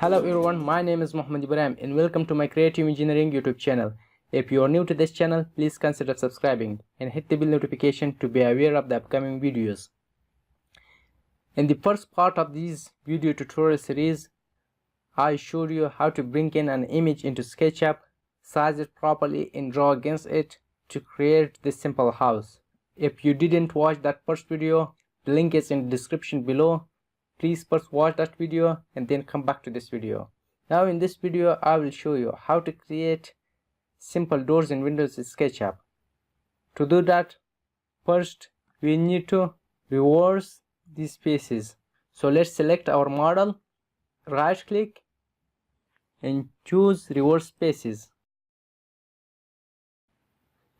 Hello everyone, my name is Muhammad Ibrahim and welcome to my Creative Engineering YouTube channel. If you are new to this channel, please consider subscribing and hit the bell notification to be aware of the upcoming videos. In the first part of this video tutorial series, I showed you how to bring in an image into SketchUp, size it properly and draw against it to create this simple house. If you didn't watch that first video, the link is in the description below. Please first watch that video and then come back to this video. Now in this video, I will show you how to create simple doors and windows in SketchUp. To do that, first we need to reverse these faces. So let's select our model, right click and choose reverse faces.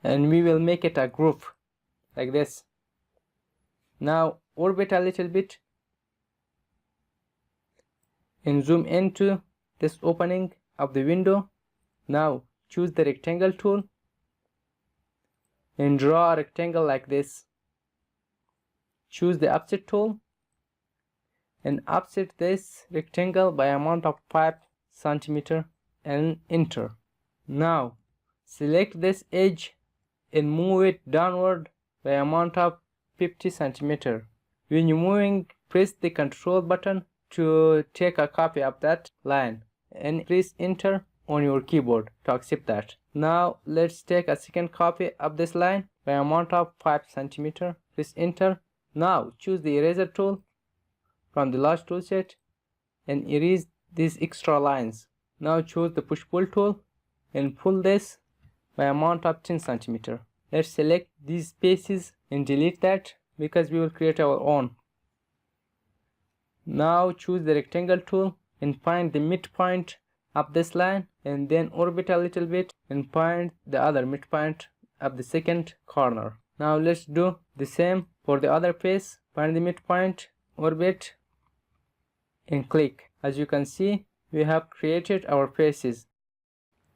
And we will make it a group like this. Now orbit a little bit and zoom into this opening of the window. Now choose the rectangle tool and draw a rectangle like this. Choose the offset tool and offset this rectangle by amount of 5 cm and enter. Now select this edge and move it downward by amount of 50 cm. When you're moving, press the control button to take a copy of that line and press enter on your keyboard to accept that. Now let's take a second copy of this line by amount of 5 cm. Press enter. Now choose the eraser tool from the last tool set and erase these extra lines. Now choose the push pull tool and pull this by amount of 10 cm. Let's select these spaces and delete that because we will create our own. Now choose the rectangle tool and find the midpoint of this line and then orbit a little bit and find the other midpoint of the second corner. Now let's do the same for the other face. Find the midpoint, orbit and click. As you can see, we have created our faces.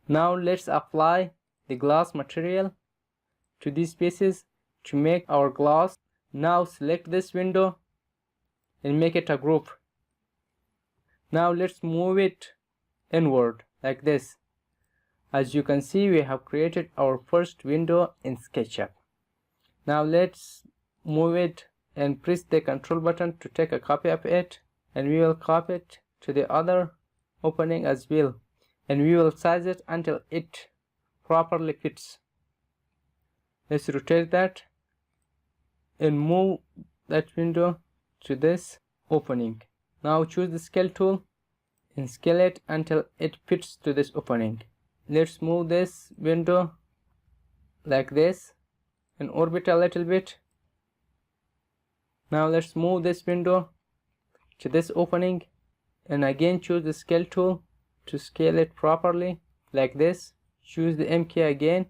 Now let's apply the glass material to these pieces to make our glass. Now select this window and make it a group. Now let's move it inward like this. As you can see, we have created our first window in SketchUp. Now let's move it and press the control button to take a copy of it, and we will copy it to the other opening as well, and we will size it until it properly fits. Let's rotate that and move that window to this opening. Now choose the scale tool and scale it until it fits to this opening. Let's move this window like this and orbit a little bit. Now let's move this window to this opening and again choose the scale tool to scale it properly like this. Choose the M key again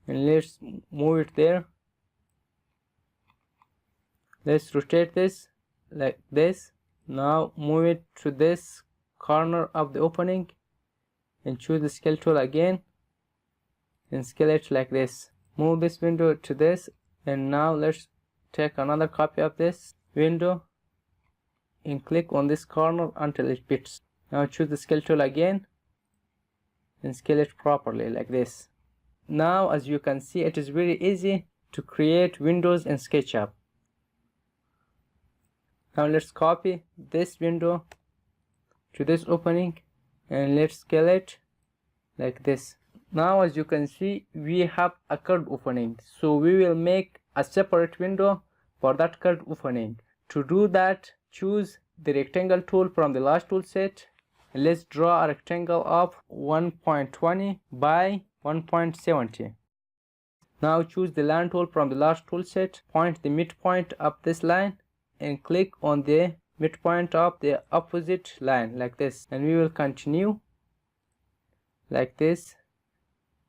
and let's move it there. Let's rotate this like this. Now move it to this corner of the opening and choose the scale tool again and scale it like this. Move this window to this, and now let's take another copy of this window and click on this corner until it fits. Now choose the scale tool again and scale it properly like this. Now as you can see, it is very easy to create windows in SketchUp. Now let's copy this window to this opening and let's scale it like this. Now as you can see, we have a curved opening, so we will make a separate window for that curved opening. To do that, choose the rectangle tool from the last tool set. Let's draw a rectangle of 1.20 by 1.70. Now choose the line tool from the last tool set. Point the midpoint of this line and click on the midpoint of the opposite line like this, and we will continue like this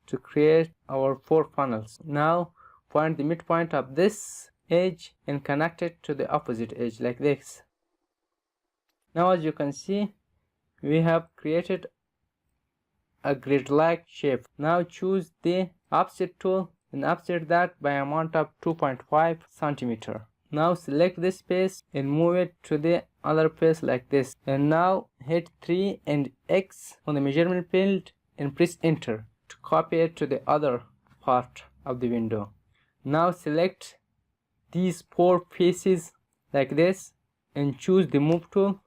to create our 4 funnels. Now find the midpoint of this edge and connect it to the opposite edge like this. Now as you can see, we have created a grid-like shape. Now choose the offset tool and offset that by amount of 2.5 cm. Now select this space and move it to the other place like this. And now hit 3 and X on the measurement field and press enter to copy it to the other part of the window. Now select these 4 pieces like this and choose the move tool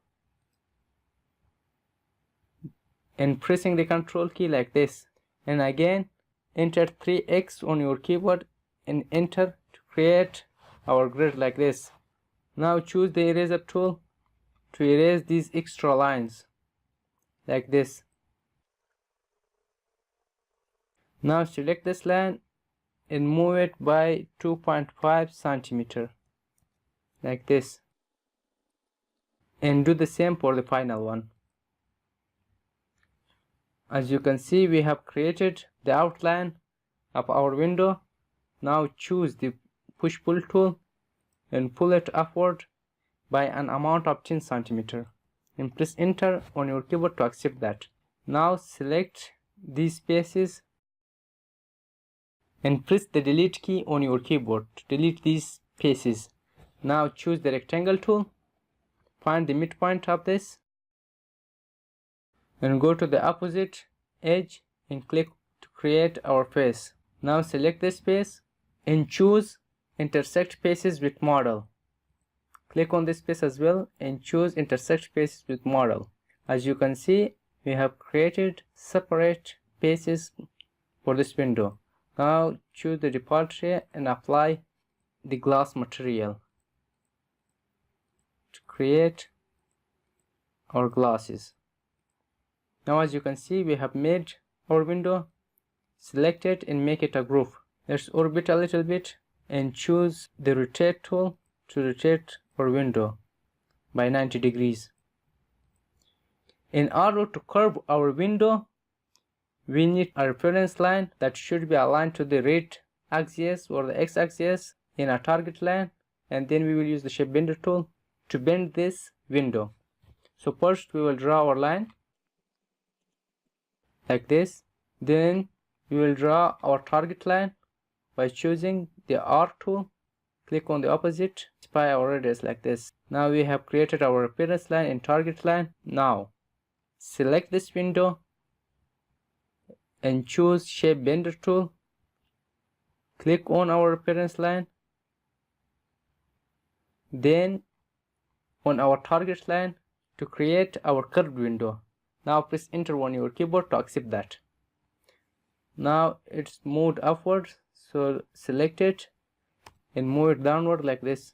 and pressing the control key like this, and again enter 3x on your keyboard and enter to create our grid like this. Now choose the eraser tool to erase these extra lines like this. Now select this line and move it by 2.5 centimeter like this, and do the same for the final one. As you can see, we have created the outline of our window. Now choose the push-pull tool and pull it upward by an amount of 10 centimeter and press enter on your keyboard to accept that. Now select these spaces and press the delete key on your keyboard to delete these spaces. Now choose the rectangle tool, find the midpoint of this and go to the opposite edge and click to create our face. Now select this space and choose intersect faces with model. Click on this space as well and choose intersect faces with model. As you can see, we have created separate faces for this window. Now choose the default tray and apply the glass material to create our glasses. Now as you can see, we have made our window. Select it and make it a groove. Let's orbit a little bit and choose the rotate tool to rotate our window by 90 degrees. In order to curve our window, we need a reference line that should be aligned to the red axis or the x-axis in a target line, and then we will use the shape bender tool to bend this window. So first we will draw our line like this. Then we will draw our target line by choosing the R tool. Click on the opposite, by our radius like this. Now we have created our reference line and target line. Now select this window and choose shape bender tool. Click on our reference line, then on our target line to create our curved window. Now press enter on your keyboard to accept that. Now it's moved upwards, so select it and move it downward like this.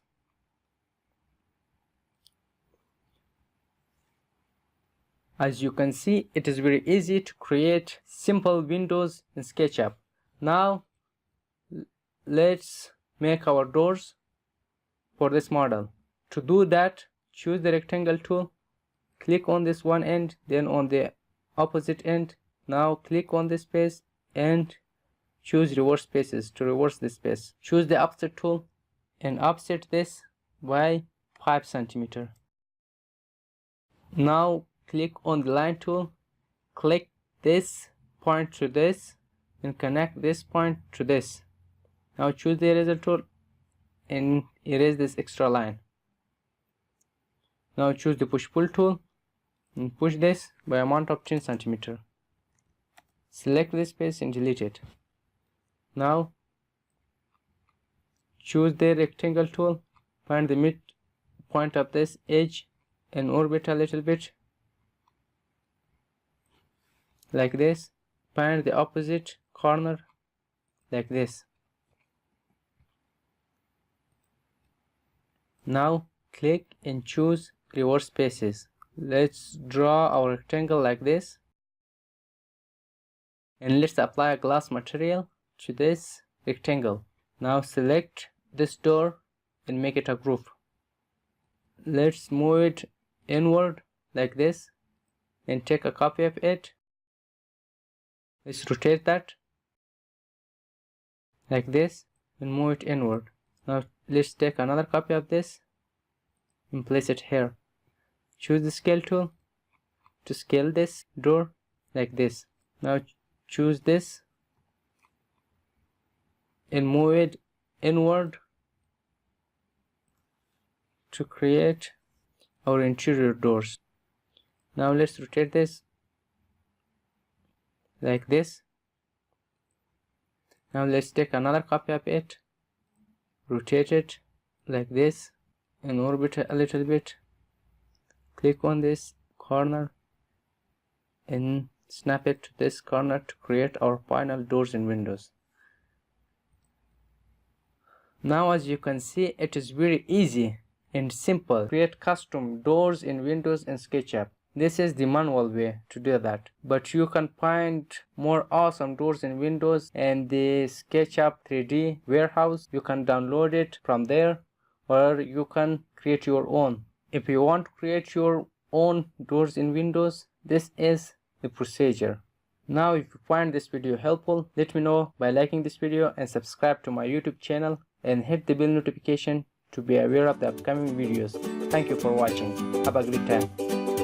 As you can see, it is very easy to create simple windows in SketchUp. Now let's make our doors for this model. To do that, choose the rectangle tool, click on this one end, then on the opposite end. Now click on this space and choose reverse spaces to reverse this space. Choose the offset tool and offset this by 5 centimeter. Now click on the line tool, click this point to this and connect this point to this. Now choose the eraser tool and erase this extra line. Now choose the push-pull tool and push this by amount of 10 centimeter. Select this space and delete it. Now choose the rectangle tool, find the midpoint of this edge and orbit a little bit like this. Find the opposite corner like this. Now click and choose reverse spaces. Let's draw our rectangle like this, and let's apply a glass material to this rectangle. Now select this door and make it a groove. Let's move it inward like this and take a copy of it. Let's rotate that like this and move it inward. Now let's take another copy of this and place it here. Choose the scale tool to scale this door like this. Now choose this and move it inward to create our interior doors. Now let's rotate this like this. Now let's take another copy of it, rotate it like this, and orbit it a little bit. Click on this corner and snap it to this corner to create our final doors and windows. Now as you can see, it is very easy and simple to create custom doors and windows in SketchUp. This is the manual way to do that, but you can find more awesome doors and windows in the SketchUp 3D warehouse. You can download it from there, or you can create your own. If you want to create your own doors and windows, this is the procedure. Now if you find this video helpful, let me know by liking this video and subscribe to my YouTube channel and hit the bell notification to be aware of the upcoming videos. Thank you for watching. Have a great time.